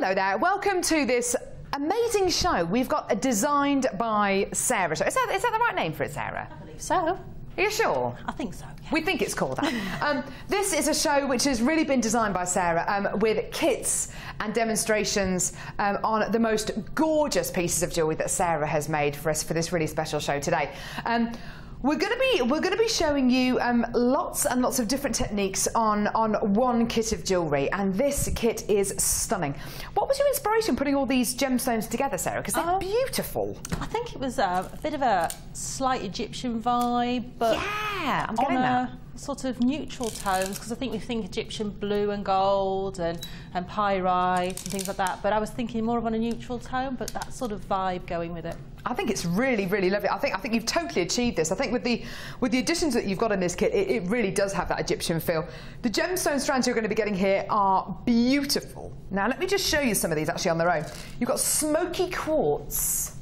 Hello there, welcome to this amazing show. We've got a designed by Sara show. Is that the right name for it, Sara? I believe so. Are you sure? I think so, yeah. We think it's called that. This is a show which has really been designed by Sara with kits and demonstrations on the most gorgeous pieces of jewellery that Sara has made for us for this really special show today. We're going to be showing you lots and lots of different techniques on one kit of jewellery, and this kit is stunning. What was your inspiration putting all these gemstones together, Sara? Because they're beautiful. I think it was a bit of a slight Egyptian vibe, but yeah, I'm getting that. Sort of neutral tones, because I think we think Egyptian blue and gold and pyrite and things like that, but I was thinking more of on a neutral tone, but that sort of vibe going with it. I think it's really, really lovely. I think you've totally achieved this. I think with the additions that you've got in this kit, it really does have that Egyptian feel. The gemstone strands you're going to be getting here are beautiful. Now let me just show you some of these actually on their own. You've got smoky quartz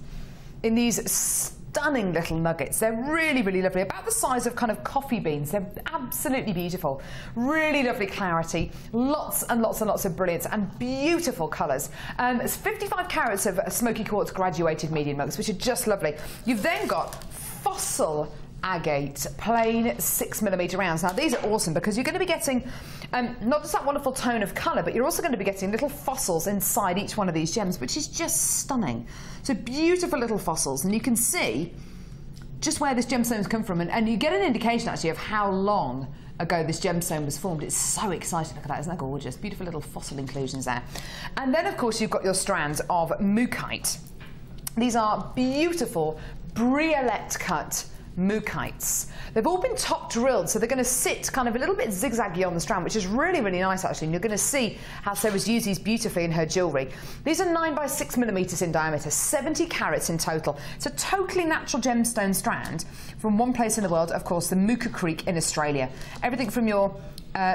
in these stunning little nuggets. They're really, really lovely. About the size of kind of coffee beans. They're absolutely beautiful. Really lovely clarity. Lots and lots and lots of brilliance and beautiful colours. It's 55 carats of smoky quartz graduated medium mugs, which are just lovely. You've then got fossil agate plain 6mm rounds. Now these are awesome because you're going to be getting not just that wonderful tone of colour, but you're also going to be getting little fossils inside each one of these gems, which is just stunning. So beautiful little fossils, and you can see just where this gemstone's come from, and you get an indication actually of how long ago this gemstone was formed. It's so exciting. Look at that, isn't that gorgeous? Beautiful little fossil inclusions there. And then of course you've got your strands of moochite. These are beautiful briolette cut moochites. They've all been top drilled, so they're going to sit kind of a little bit zigzaggy on the strand, which is really, really nice actually, and you're going to see how Sara's used these beautifully in her jewellery. These are 9 by 6mm in diameter, 70 carats in total. It's a totally natural gemstone strand from one place in the world, of course, the Mocha Creek in Australia. Everything from your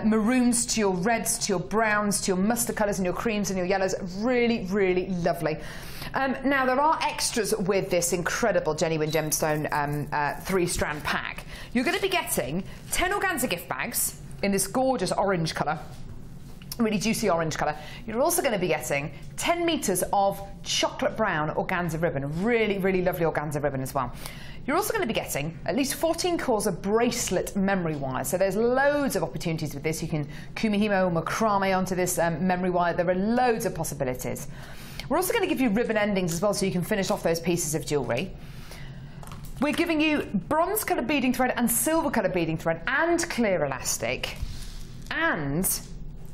maroons to your reds to your browns to your mustard colours and your creams and your yellows. Really, really lovely. Now there are extras with this incredible genuine gemstone 3-strand pack. You're going to be getting 10 organza gift bags in this gorgeous orange colour, really juicy orange colour. You're also going to be getting 10 metres of chocolate brown organza ribbon, really, really lovely organza ribbon as well. You're also going to be getting at least 14 cores of bracelet memory wire. So there's loads of opportunities with this. You can kumihimo or macrame onto this memory wire. There are loads of possibilities. We're also going to give you ribbon endings as well, so you can finish off those pieces of jewellery. We're giving you bronze coloured beading thread and silver coloured beading thread and clear elastic and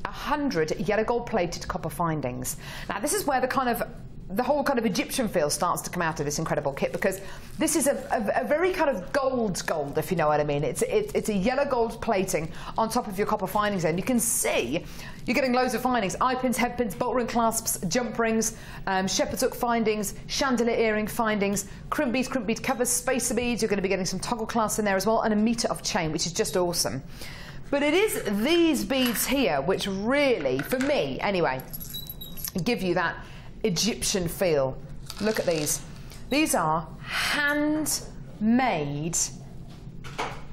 100 yellow gold plated copper findings. Now this is where the whole kind of Egyptian feel starts to come out of this incredible kit, because this is a very kind of gold, if you know what I mean. It's a yellow gold plating on top of your copper findings, and you can see you're getting loads of findings: eye pins, head pins, bolt ring clasps, jump rings, shepherd's hook findings, chandelier earring findings, crimp bead covers, spacer beads. You're going to be getting some toggle clasps in there as well, and a metre of chain, which is just awesome. But it is these beads here which really, for me anyway, give you that Egyptian feel. Look at these. These are handmade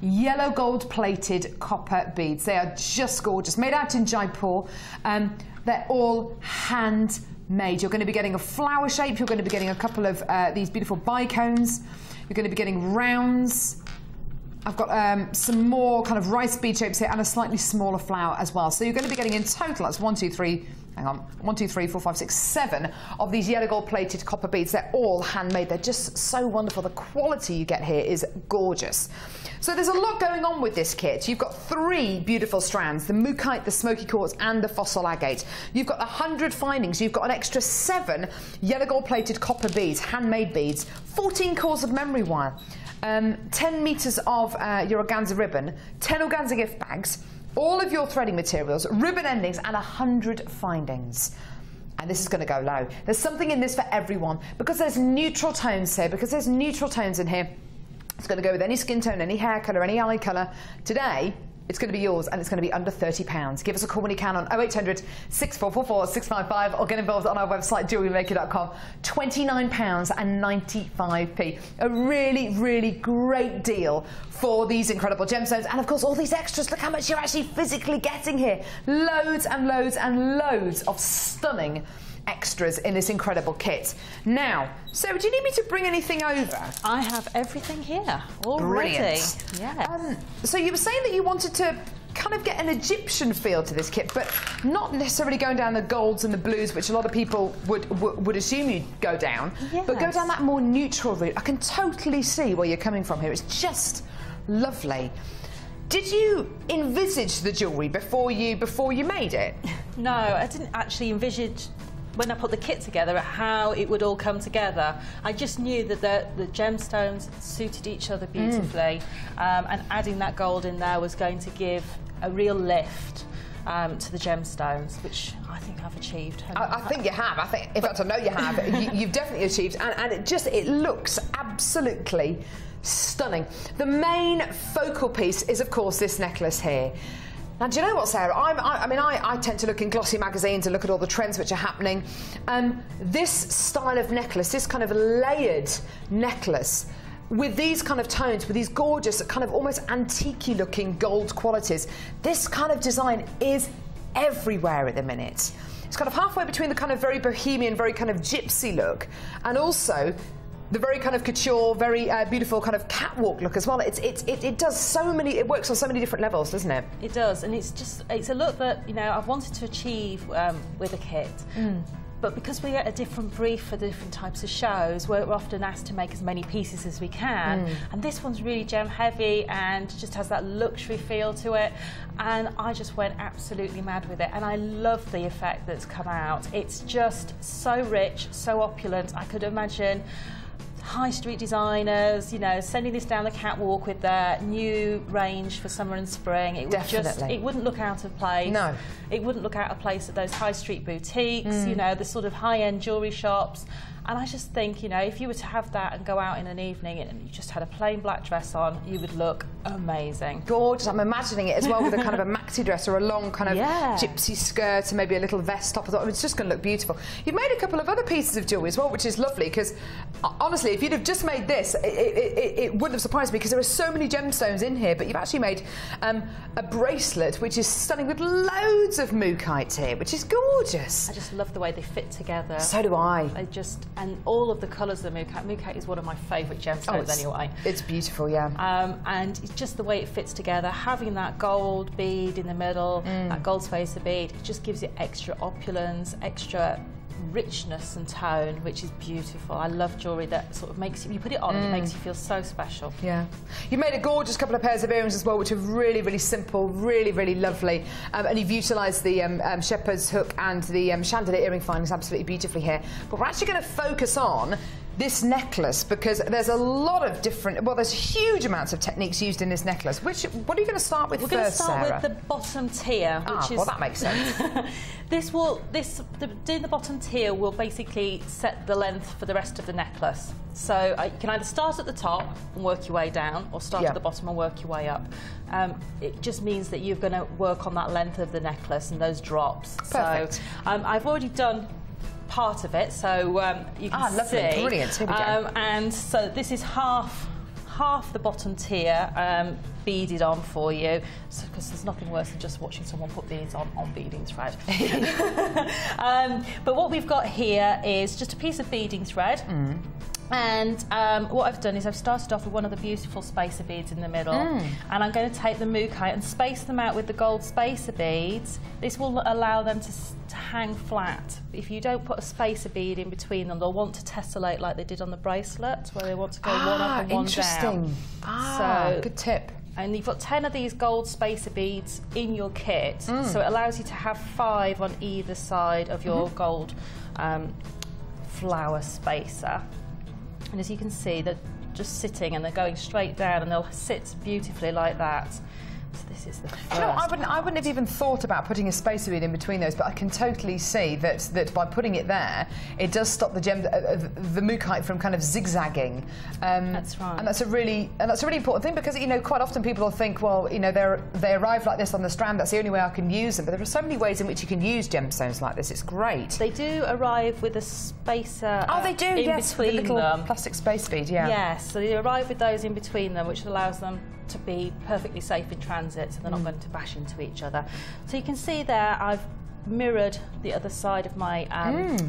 yellow gold plated copper beads. They are just gorgeous, made out in Jaipur. They're all handmade. You're going to be getting a flower shape. You're going to be getting a couple of these beautiful bicones. You're going to be getting rounds. I've got some more kind of rice bead shapes here and a slightly smaller flower as well. So you're going to be getting in total, that's 1, 2, 3, hang on, 1, 2, 3, 4, 5, 6, 7 of these yellow gold plated copper beads. They're all handmade. They're just so wonderful. The quality you get here is gorgeous. So there's a lot going on with this kit. You've got 3 beautiful strands: the moochite, the smoky quartz and the fossil agate. You've got 100 findings. You've got an extra 7 yellow gold plated copper beads, handmade beads, 14 cores of memory wire, 10 metres of your organza ribbon, 10 organza gift bags, all of your threading materials, ribbon endings and 100 findings. And this is going to go low. There's something in this for everyone, because there's neutral tones here, because there's neutral tones in here. It's going to go with any skin tone, any hair colour, any eye colour. Today, it's going to be yours, and it's going to be under £30. Give us a call when you can on 0800 6444 655 or get involved on our website JewelleryMaker.com. £29.95. A really, really great deal for these incredible gemstones, and of course all these extras. Look how much you're actually physically getting here. Loads and loads and loads of stunning extras in this incredible kit. Now, Sarah, do you need me to bring anything over? I have everything here already. Brilliant. Yes. So you were saying that you wanted to kind of get an Egyptian feel to this kit, but not necessarily going down the golds and the blues, which a lot of people would assume you'd go down, but go down that more neutral route. I can totally see where you're coming from here. It's just lovely. Did you envisage the jewellery before you made it? No, I didn't actually envisage when I put the kit together how it would all come together. I just knew that the gemstones suited each other beautifully, and adding that gold in there was going to give a real lift to the gemstones, which I think I've achieved. I think you have. In fact, I know you have. You've definitely achieved, and it looks absolutely stunning. The main focal piece is, of course, this necklace here. Now, do you know what, Sarah? I tend to look in glossy magazines and look at all the trends which are happening. This style of necklace, this kind of layered necklace, with these kind of tones, with these gorgeous, kind of almost antique-y looking gold qualities, this kind of design is everywhere at the minute. It's kind of halfway between the kind of very bohemian, very kind of gypsy look, and also the very kind of couture, very beautiful kind of catwalk look as well. It does so many, it works on so many different levels, doesn't it? It does, and it's a look that, you know, I've wanted to achieve with a kit. But because we get a different brief for the different types of shows, we're often asked to make as many pieces as we can. And this one's really gem heavy and just has that luxury feel to it. And I just went absolutely mad with it. And I love the effect that's come out. It's just so rich, so opulent. I could imagine high street designers, you know, sending this down the catwalk with their new range for summer and spring. It would it wouldn't look out of place. No. It wouldn't look out of place at those high street boutiques, you know, the sort of high-end jewellery shops. And I just think, you know, if you were to have that and go out in an evening and you just had a plain black dress on, you would look amazing. Gorgeous. I'm imagining it as well with a kind of a maxi dress or a long kind of gypsy skirt and maybe a little vest top. I mean, it's just going to look beautiful. You've made a couple of other pieces of jewellery as well, which is lovely, because honestly, if you'd have just made this, it wouldn't have surprised me, because there are so many gemstones in here, but you've actually made a bracelet which is stunning with loads of mookites here, which is gorgeous. I just love the way they fit together. So do I. They just, and all of the colours of the mookaite. Mookaite is one of my favourite gemstones anyway. It's beautiful, yeah. And it's just the way it fits together, having that gold bead in the middle, that gold spacer bead, it just gives it extra opulence, extra richness and tone, which is beautiful. I love jewellery that sort of makes you put it on and it makes you feel so special. Yeah. You made a gorgeous couple of pairs of earrings as well, which are really, really simple, really, really lovely. And you've utilised the shepherd's hook and the chandelier earring findings absolutely beautifully here. But we're actually going to focus on this necklace, because there's a lot of different, well, there's huge amounts of techniques used in this necklace. What are you going to start with first, Sarah? We're going to start with the bottom tier, which is... well, that makes sense. Doing the bottom tier will basically set the length for the rest of the necklace. So you can either start at the top and work your way down, or start at the bottom and work your way up. It just means that you're going to work on that length of the necklace and those drops. Perfect. So I've already done part of it, so you can see. Lovely, brilliant. Here we go. And so this is half the bottom tier beaded on for you, because there's nothing worse than just watching someone put beads on beading thread. But what we've got here is just a piece of beading thread. And what I've done is I've started off with one of the beautiful spacer beads in the middle, and I'm going to take the mookaite and space them out with the gold spacer beads. This will allow them to hang flat. If you don't put a spacer bead in between them, they'll want to tessellate like they did on the bracelet, where they want to go one up and one down. So good tip. And you've got 10 of these gold spacer beads in your kit, so it allows you to have 5 on either side of your gold flower spacer. And as you can see, they're just sitting and they're going straight down, and they'll sit beautifully like that. So this is the first. You know, I wouldn't have even thought about putting a spacer bead in between those, but I can totally see that by putting it there, it does stop the the mookaite from kind of zigzagging. That's right. And that's a really important thing, because, you know, quite often people will think, well, you know, they arrive like this on the strand, that's the only way I can use them. But there are so many ways in which you can use gemstones like this. It's great. They do arrive with a spacer. Oh, they do. In between the little plastic space bead. Yeah. Yes. So they arrive with those in between them, which allows them to be perfectly safe in transit, so they're not going to bash into each other. So you can see there I've mirrored the other side of my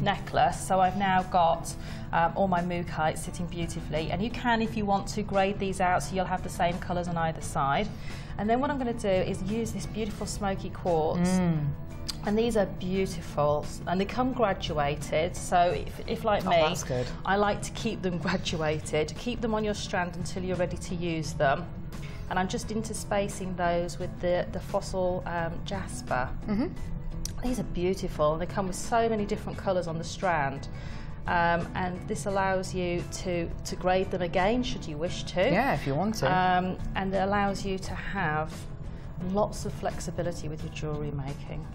necklace, so I've now got all my mookites sitting beautifully, and you can, if you want to, grade these out so you'll have the same colours on either side. And then what I'm going to do is use this beautiful smoky quartz. And these are beautiful, and they come graduated, so if like me, I like to keep them graduated, keep them on your strand until you're ready to use them. And I'm just interspacing those with the fossil jasper. These are beautiful, and they come with so many different colours on the strand. And this allows you to grade them again, should you wish to. Yeah, if you want to. And it allows you to have lots of flexibility with your jewellery making.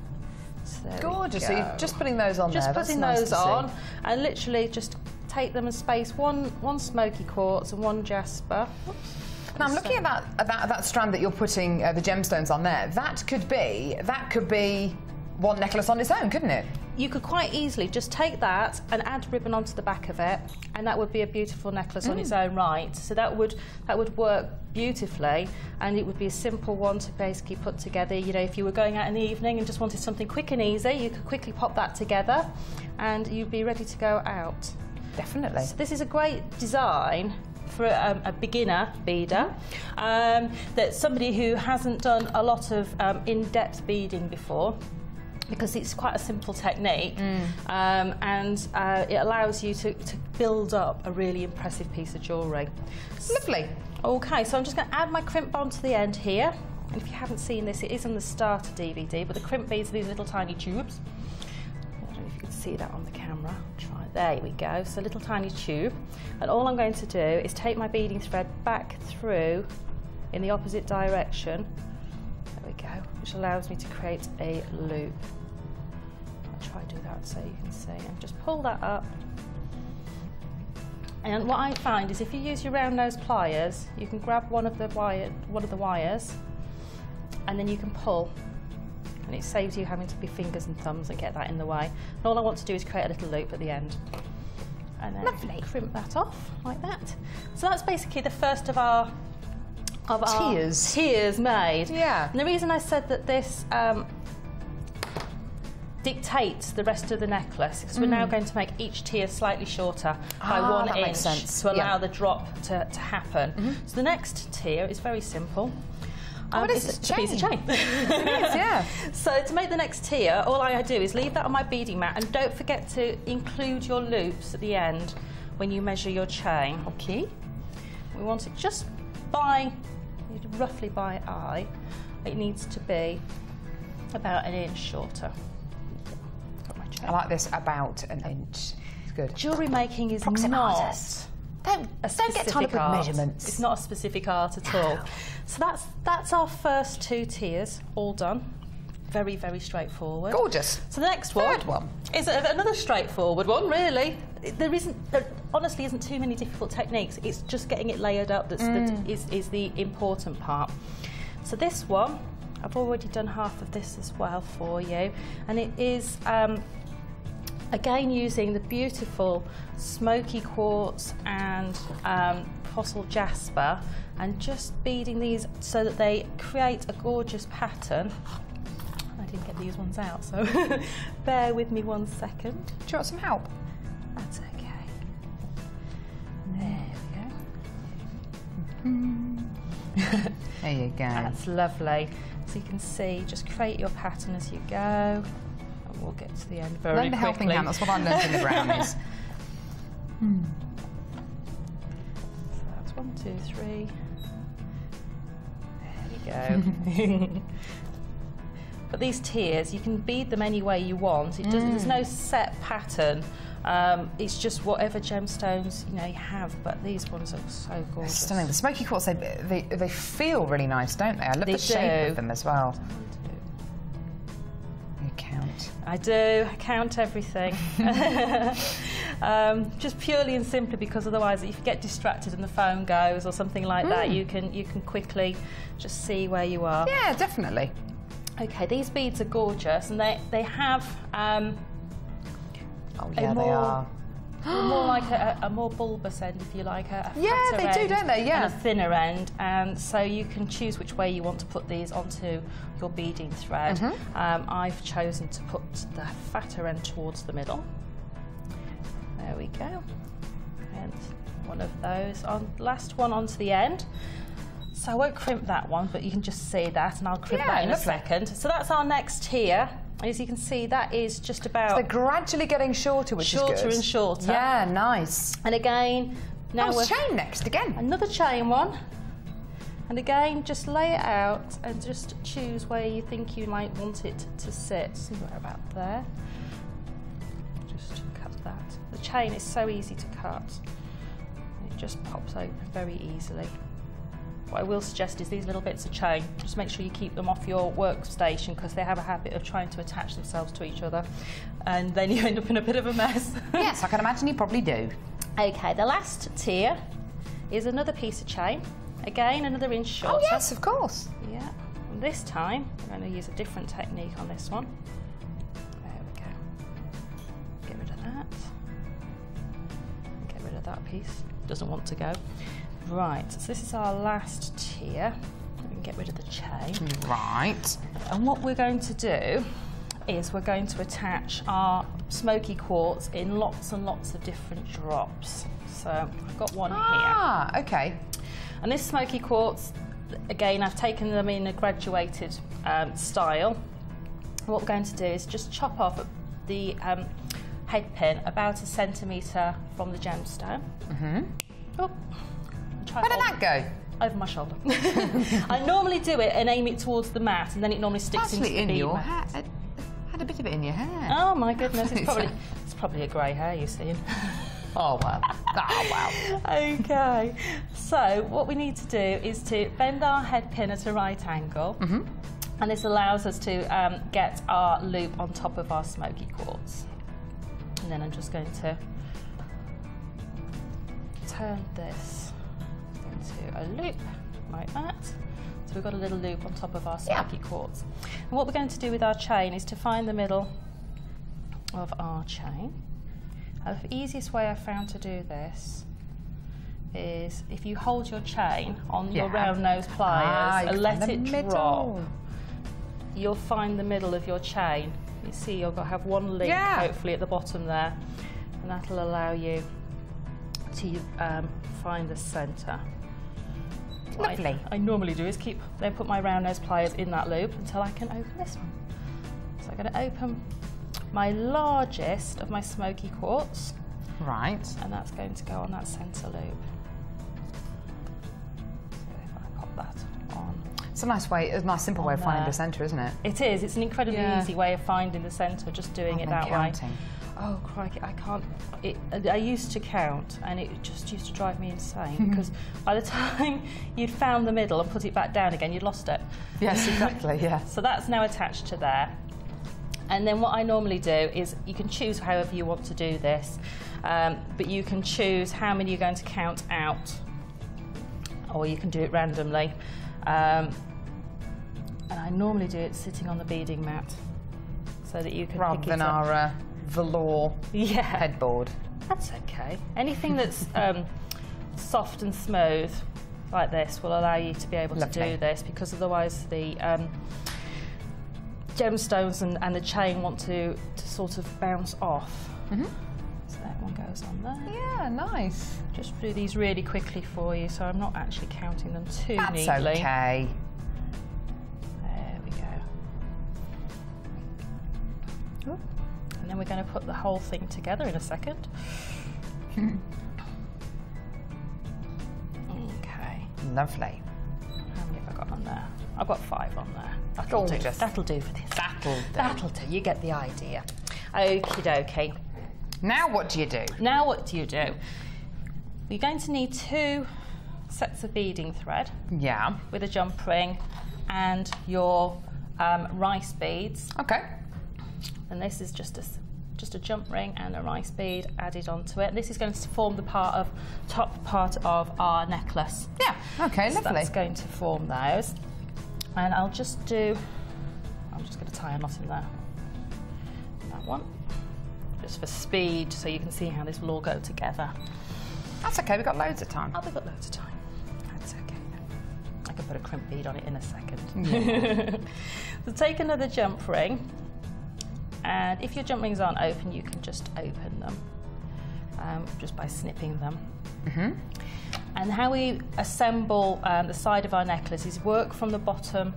So gorgeous. So you're just putting those on just there. Putting those on, and literally just take them and space one smoky quartz and one jasper. Oops. Now I'm looking at that strand that you're putting the gemstones on there. That could be one necklace on its own, couldn't it? You could quite easily just take that and add ribbon onto the back of it, and that would be a beautiful necklace on its own right. So that would work beautifully, and it would be a simple one to basically put together. You know, if you were going out in the evening and just wanted something quick and easy, you could quickly pop that together and you'd be ready to go out. Definitely. So this is a great design for a beginner beader, that somebody who hasn't done a lot of in-depth beading before, because it's quite a simple technique, and it allows you to build up a really impressive piece of jewellery. Lovely. Okay, so I'm just going to add my crimp bond to the end here. And if you haven't seen this, it is on the starter DVD, but the crimp beads are these little tiny tubes. I don't know if you can see that on the camera. Try. There we go. So a little tiny tube. And all I'm going to do is take my beading thread back through in the opposite direction. There we go, which allows me to create a loop. I'll try to do that so you can see. And just pull that up. And what I find is if you use your round nose pliers, you can grab one of the wires, and then you can pull, and it saves you having to be fingers and thumbs and get that in the way. And all I want to do is create a little loop at the end, and then crimp that off like that. So that's basically the first of our tiers made. Yeah. And the reason I said that this dictates the rest of the necklace, because we're now going to make each tier slightly shorter by 1 inch to allow the drop to happen. So the next tier is very simple. It's a piece of chain. It is, yeah. So to make the next tier, all I do is leave that on my beading mat, and don't forget to include your loops at the end when you measure your chain. Okay. We want it just roughly by eye. It needs to be about 1 inch shorter. I like this, about 1 inch. It's good. Jewellery making is Don't get tied up with measurements. It's not a specific art at all. So that's our first 2 tiers all done. Very, very straightforward. Gorgeous. So the next one is another straightforward one, really. There honestly isn't too many difficult techniques. It's just getting it layered up that is the important part. So this one, I've already done half of this as well for you, and it is again using the beautiful smoky quartz and fossil jasper, and just beading these so that they create a gorgeous pattern. I didn't get these ones out, so bear with me 1 second. Do you want some help? That's okay. There we go. There you go. That's lovely. So you can see, just create your pattern as you go, and we'll get to the end very quickly. Learn the helping hand, that's what I learned in the brownies. So that's 1, 2, 3. There we go. But these tiers, you can bead them any way you want. It doesn't, there's no set pattern. It's just whatever gemstones you have. But these ones are so gorgeous. Stunning. The smoky quartz, they feel really nice, don't they? I love the shape of them as well. You count. I do. I count everything. Just purely and simply because otherwise, if you get distracted and the phone goes or something like that, you can quickly just see where you are. Yeah, definitely. Okay, these beads are gorgeous, and they have oh yeah, they are. more like a more bulbous end, if you like, a yeah, fatter they do, end don't they? Yeah. and a thinner end, and so you can choose which way you want to put these onto your beading thread. I've chosen to put the fatter end towards the middle. There we go, and one of those on, last one onto the end. So I won't crimp that one, but you can just see that, and I'll crimp that in a second. So that's our next tier. As you can see, that is just about... So they're gradually getting shorter, which is good. Shorter and shorter. Yeah, nice. And again, now we're... chain next, again. Another chain one. And again, just lay it out and just choose where you think you might want it to sit. Somewhere about there. Just cut that. The chain is so easy to cut. It just pops open very easily. What I will suggest is these little bits of chain, just make sure you keep them off your workstation, because they have a habit of trying to attach themselves to each other, and then you end up in a bit of a mess. Yes, I can imagine you probably do. Okay, the last tier is another piece of chain. Again, another inch shorter. Oh yes, of course. Yeah, and this time I'm going to use a different technique on this one. There we go. Get rid of that. Get rid of that piece. Doesn't want to go. Right, so this is our last tier. We can get rid of the chain. Right. And what we're going to do is we're going to attach our smoky quartz in lots and lots of different drops. So I've got one here. Ah, okay. And this smoky quartz, again, I've taken them in a graduated style. What we're going to do is just chop off the head pin about 1 centimetre from the gemstone. Oh. Where did that go? Over my shoulder. I normally do it and aim it towards the mat, and then it normally sticks into the bead your mat. hair. Had a bit of it in your hair. Oh my goodness, it's probably a grey hair you're seeing. Oh well. Oh wow. Okay, so what we need to do is to bend our head pin at a right angle, and this allows us to get our loop on top of our smoky quartz. And then I'm just going to turn this into a loop like that. So we've got a little loop on top of our smoky quartz. And what we're going to do with our chain is to find the middle of our chain. And the easiest way I've found to do this is if you hold your chain on your round nose pliers and let it drop, you'll find the middle of your chain. You see you'll have one link hopefully at the bottom there, and that'll allow you to find the centre. Lovely. What I normally do is then put my round nose pliers in that loop until I can open this one. So I'm going to open my largest of my smoky quartz. Right. And that's going to go on that centre loop. So if I pop that on. It's a nice way, a nice simple way of finding the centre, isn't it? It is. It's an incredibly easy way of finding the centre, just doing it that way. Oh crikey, I can't. I used to count, and it just used to drive me insane because by the time you'd found the middle and put it back down again, you'd lost it. Yes, exactly. Yeah. So that's now attached to there. And then what I normally do is you can choose however you want to do this, but you can choose how many you're going to count out, or you can do it randomly. And I normally do it sitting on the beading mat so that you can rather than our velour headboard. That's okay. Anything that's soft and smooth like this will allow you to be able to do this, because otherwise the gemstones and the chain want to sort of bounce off. So that one goes on there. Yeah, nice. Just do these really quickly for you, so I'm not actually counting them too neatly. That's okay. There we go. And then we're going to put the whole thing together in a second. Okay. Lovely. How many have I got on there? I've got 5 on there. That'll do. That'll do for this. That'll do. You get the idea. Okie dokie. Now what do you do? Now what do you do? You're going to need 2 sets of beading thread. Yeah. With a jump ring and your rice beads. Okay. And this is just a jump ring and a rice bead added onto it. This is going to form the top part of our necklace. Yeah. Okay. So lovely. that's going to form those. And I'm just going to tie a knot in there. That one. just for speed, so you can see how this will all go together. That's okay, we've got loads of time. Oh, we've got loads of time. That's okay. I can put a crimp bead on it in a second. Yeah. So take another jump ring, and if your jump rings aren't open, you can just open them just by snipping them. And how we assemble the side of our necklace is work from the bottom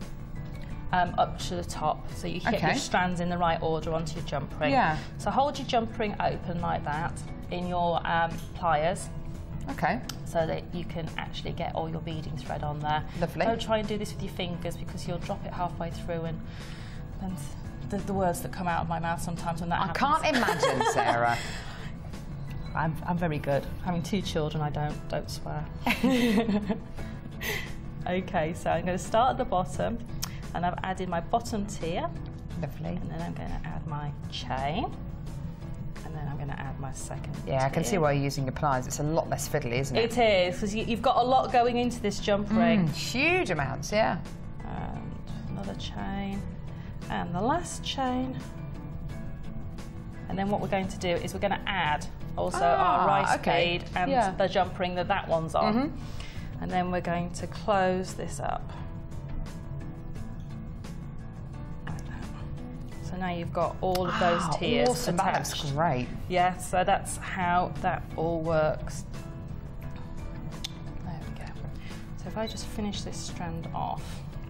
up to the top, so you get your strands in the right order onto your jump ring. Yeah. So hold your jump ring open like that in your pliers. Okay. So that you can actually get all your beading thread on there. Lovely. Don't try and do this with your fingers, because you'll drop it halfway through, and the words that come out of my mouth sometimes when that happens. I can't imagine, Sarah. I'm very good. Having 2 children, I don't swear. Okay, so I'm going to start at the bottom, and I've added my bottom tier. Lovely. And then I'm going to add my chain. And then I'm going to add my second tier. I can see why you're using your pliers. It's a lot less fiddly, isn't it? It is, because you've got a lot going into this jump ring. Huge amounts, yeah. And another chain. And the last chain. And then what we're going to do is we're going to add also our rice bead and the jump ring that one's on. And then we're going to close this up. So now you've got all of those tiers awesome. attached. That looks great. Yeah, so that's how that all works. There we go. So if I just finish this strand off.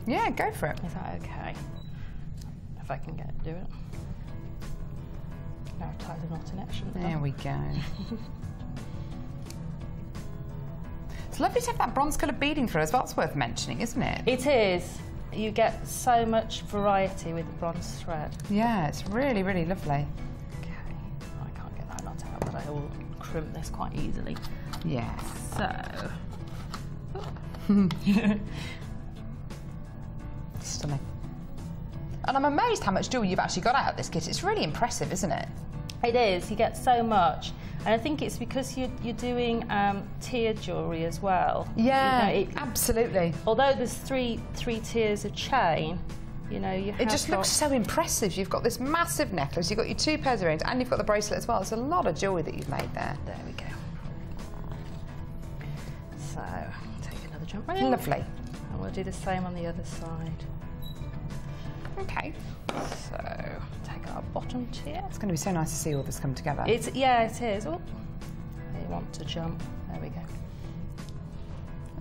Yeah, go for it. Is that okay? If I can do it. Now I've tied a knot in it, shouldn't I? There we go. It's lovely to have that bronze coloured beading through as well. It's worth mentioning, isn't it? It is. You get so much variety with the bronze thread. Yeah, it's really, really lovely. Okay, I can't get that knot out, but I will crimp this quite easily. Yeah. So. Stunning. And I'm amazed how much jewellery you've actually got out of this kit. It's really impressive, isn't it? It is. You get so much. And I think it's because you're doing tiered jewellery as well. Yeah, you know, absolutely. Although there's three tiers of chain, you know, you have it just looks so impressive. You've got this massive necklace, you've got your 2 pairs of earrings, and you've got the bracelet as well. It's a lot of jewellery that you've made there. There we go. So, take another jump ring. Lovely. And we'll do the same on the other side. Okay. So, take our bottom tier. It's going to be so nice to see all this come together. Yeah, it is. Oh, you want to jump. There we go.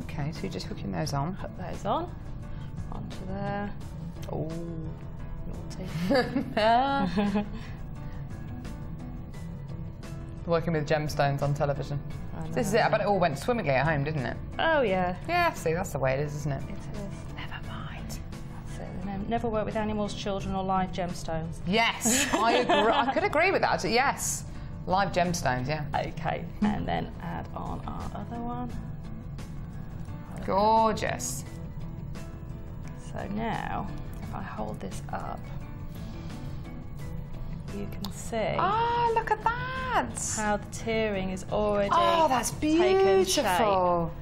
Okay, so you're just hooking those on. Hook those on. Onto there. Oh, naughty. Working with gemstones on television. This is it. I bet it all went swimmingly at home, didn't it? Oh, yeah. Yeah, see, that's the way it is, isn't it? It is. Never mind. That's it. Never work with animals, children, or live gemstones. Yes, I agree. I could agree with that. Yes. Live gemstones, yeah. Okay, and then add on our other one. Gorgeous. So now, if I hold this up, you can see look at that! how the tiering is already that's taken shape. beautiful.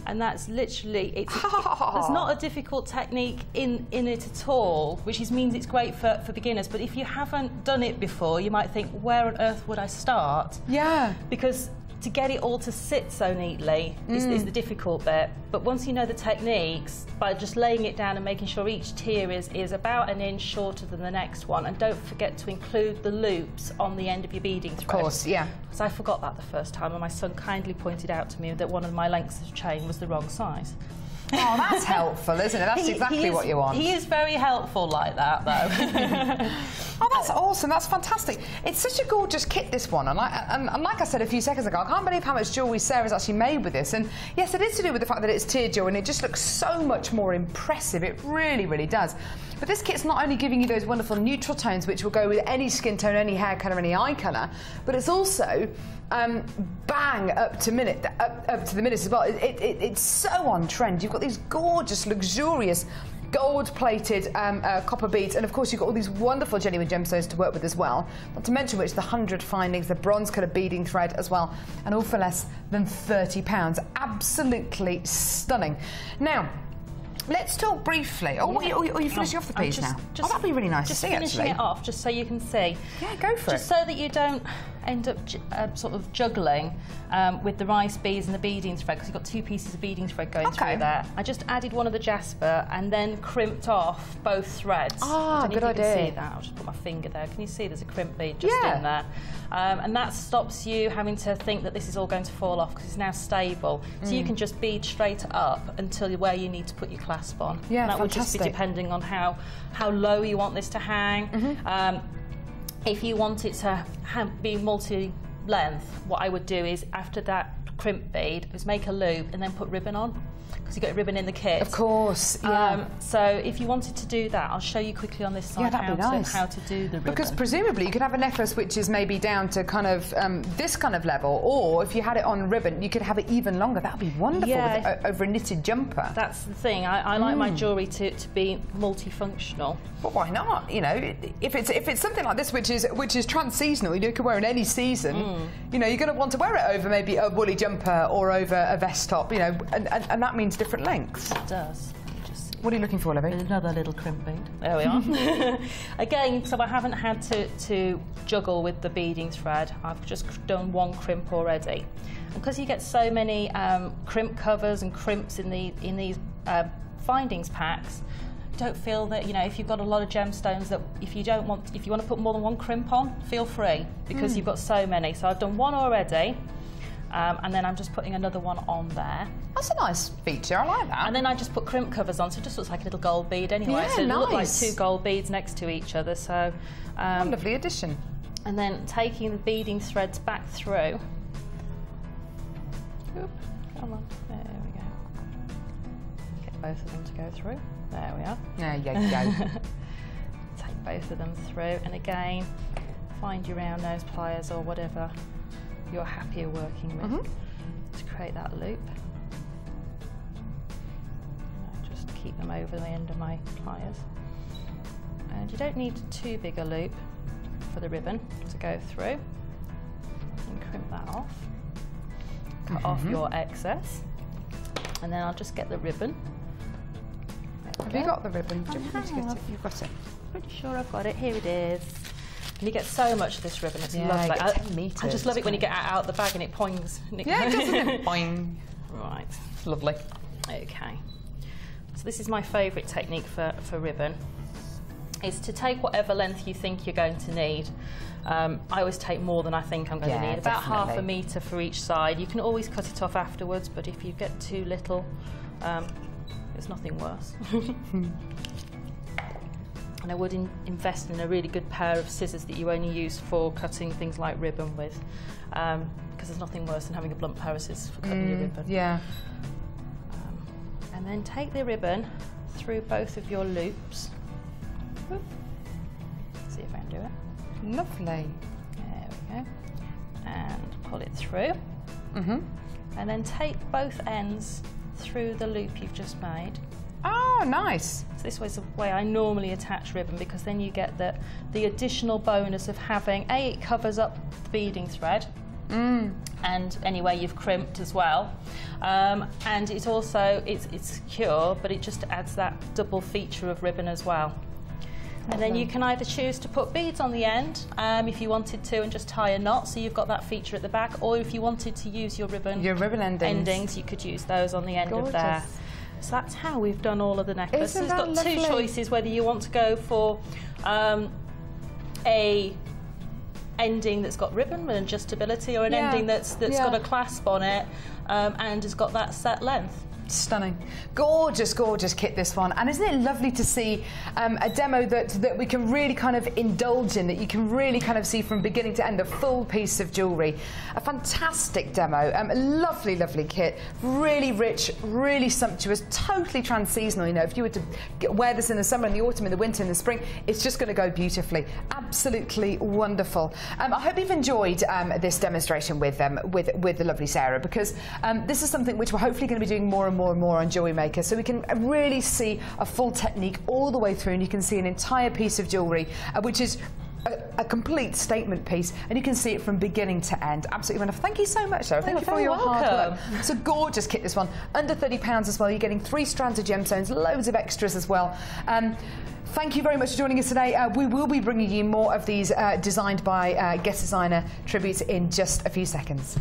And that's literally, there's not a difficult technique in it at all, which means it's great for beginners. But if you haven't done it before, you might think, where on earth would I start? Yeah. Because to get it all to sit so neatly is the difficult bit. But once you know the techniques, by just laying it down and making sure each tier is about an inch shorter than the next one, and don't forget to include the loops on the end of your beading thread. Of course, yeah. Because I forgot that the first time, and my son kindly pointed out to me that one of my lengths of chain was the wrong size. Oh, that's helpful, isn't it? That's exactly what you want. He is very helpful like that, though. Oh, that's awesome. That's fantastic. It's such a gorgeous kit, this one. And like I said a few seconds ago, I can't believe how much jewellery Sarah's actually made with this. And yes, it is to do with the fact that it's tiered jewellery, and it just looks so much more impressive. It really, really does. But this kit's not only giving you those wonderful neutral tones, which will go with any skin tone, any hair colour, any eye colour, but it's also bang up to the minute as well. It's so on trend. You've got these gorgeous, luxurious gold-plated copper beads, and of course you've got all these wonderful genuine gemstones to work with as well, not to mention which the 100 findings, the bronze coloured beading thread as well, and all for less than £30. Absolutely stunning. Now, let's talk briefly. Oh, you're finishing off the piece now. That'd be really nice to see, actually. Just finishing it off, just so you can see. Yeah, go for it. Just so that you don't end up sort of juggling with the rice beads and the beading thread, because you've got 2 pieces of beading thread going through there. I just added one of the jasper and then crimped off both threads. Ah, good idea. You can see that. I'll just put my finger there. Can you see there's a crimp bead just in there? And that stops you having to think that this is all going to fall off, because it's now stable. So you can just bead straight up until where you need to put your clasp on. Yeah, and that would just be depending on how low you want this to hang. If you want it to be multi-length, what I would do is, after that crimp bead, is make a loop and then put ribbon on, because you've got ribbon in the kit. Of course, yeah. So if you wanted to do that, I'll show you quickly on this side how to do the ribbon. Because presumably you could have a necklace which is maybe down to kind of this kind of level, or if you had it on ribbon, you could have it even longer. That would be wonderful with, over a knitted jumper. That's the thing. I like my jewellery to be multifunctional. But why not? You know, if it's something like this which is trans-seasonal, you can wear in any season. You know, you're going to want to wear it over maybe a woolly jumper or over a vest top. You know, and that means different lengths. It does. What are you looking for, Libby? Another little crimp bead. There we are. Again, so I haven't had to juggle with the beading thread. I've just done 1 crimp already. And because you get so many crimp covers and crimps in these findings packs, don't feel that, you know, if you've got a lot of gemstones, that if you want to put more than 1 crimp on, feel free, because you've got so many. So I've done 1 already. And then I'm just putting another one on there. That's a nice feature, I like that. And then I just put crimp covers on, so it just looks like a little gold bead anyway. Yeah, so it looks like nice. 2 gold beads next to each other. So what a lovely addition. And then taking the beading threads back through. Oop, come on, there we go. Get both of them to go through. There we are. There you go. Take both of them through, and again, find your round nose pliers or whatever you're happier working with to create that loop. Just keep them over the end of my pliers. And you don't need too big a loop for the ribbon to go through. And crimp that off. Cut off your excess. And then I'll just get the ribbon. Have you got the ribbon? You've got it. Pretty sure I've got it. Here it is. And you get so much of this ribbon, it's lovely. You get 10 metres. I just love it when you get it out of the bag and it poings. Yeah, it doesn't. Boing. Right. It's lovely. Okay. So this is my favourite technique for ribbon, is to take whatever length you think you're going to need. I always take more than I think I'm going to need, about half a metre for each side. You can always cut it off afterwards, but if you get too little, there's nothing worse. And I would invest in a really good pair of scissors that you only use for cutting things like ribbon with, because there's nothing worse than having a blunt pair of scissors for cutting your ribbon. Yeah. And then take the ribbon through both of your loops. Whoop. See if I can do it. Lovely. There we go. And pull it through. And then take both ends through the loop you've just made. Oh, nice. So this was the way I normally attach ribbon, because then you get the additional bonus of having, it covers up the beading thread, and anyway you've crimped as well, and it's also it's secure, but it just adds that double feature of ribbon as well. And then you can either choose to put beads on the end, if you wanted to, and just tie a knot, so you've got that feature at the back, or if you wanted to use your ribbon endings, you could use those on the end of there. So that's how we've done all of the necklaces. It's got 2 choices, whether you want to go for a ending that's got ribbon and adjustability, or an ending that's got a clasp on it and has got that set length. Stunning. Gorgeous, gorgeous kit, this one. And isn't it lovely to see a demo that we can really kind of indulge in, that you can really kind of see from beginning to end, a full piece of jewellery. A fantastic demo. A lovely, lovely kit. Really rich, really sumptuous, totally trans-seasonal. You know, if you were to wear this in the summer, in the autumn, in the winter, in the spring, it's just going to go beautifully. Absolutely wonderful. I hope you've enjoyed this demonstration with the lovely Sarah, because this is something which we're hopefully going to be doing more and more on Jewellery Maker, so we can really see a full technique all the way through, and you can see an entire piece of jewellery which is a complete statement piece, and you can see it from beginning to end. Absolutely wonderful. Thank you so much, Sarah. Thank you for your hard work. It's a gorgeous kit, this one. Under £30 as well. You're getting 3 strands of gemstones, loads of extras as well. Thank you very much for joining us today. We will be bringing you more of these designed by guest designer tributes in just a few seconds.